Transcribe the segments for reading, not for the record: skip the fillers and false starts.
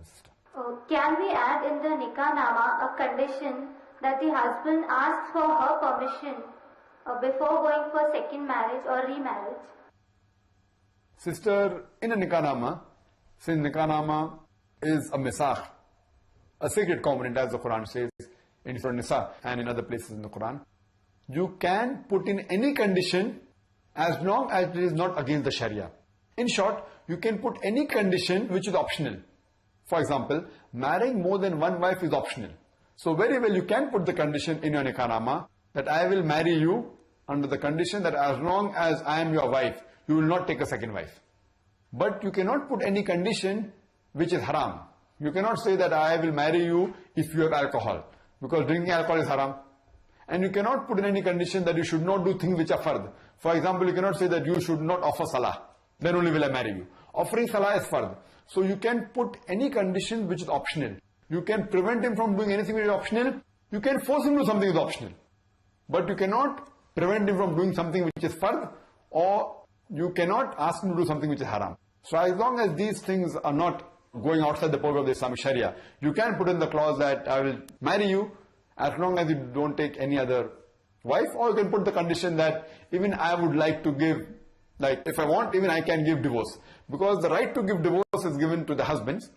Sister. Can we add in the nikah nama a condition that the husband asks for her permission before going for second marriage or remarriage? Sister, in a nikah nama, since nikah nama is a misakh, a sacred covenant, as the Quran says in Surah Nisa and in other places in the Quran, you can put in any condition as long as it is not against the Sharia. In short, you can put any condition which is optional. For example, marrying more than one wife is optional. So very well you can put the condition in your nikah nama that I will marry you under the condition that as long as I am your wife, you will not take a second wife. But you cannot put any condition which is haram. You cannot say that I will marry you if you have alcohol, because drinking alcohol is haram. And you cannot put in any condition that you should not do things which are fard. For example, you cannot say that you should not offer salah, then only will I marry you. Offering salah is fard. So you can put any condition which is optional. You can prevent him from doing anything which is optional. You can force him to do something which is optional. But you cannot prevent him from doing something which is fard, or you cannot ask him to do something which is haram. So as long as these things are not going outside the purview of the Islamic Sharia, you can put in the clause that I will marry you as long as you don't take any other wife, or you can put the condition that even I would like to give, like if I want, even I can give divorce. Because the right to give divorce is given to the husbands,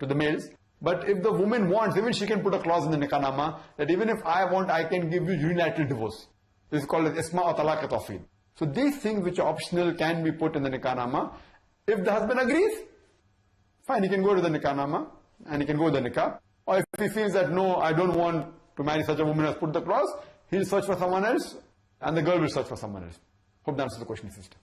to the males. But if the woman wants, even she can put a clause in the nikah nama that even if I want, I can give you unilateral divorce. This is called as isma or talaq tawfid. So these things which are optional can be put in the nikah nama. If the husband agrees, fine, he can go to the nikah nama and he can go to the nikah. Or if he feels that no, I don't want to marry such a woman as put the clause, he'll search for someone else and the girl will search for someone else. Hope that answers the question, sister.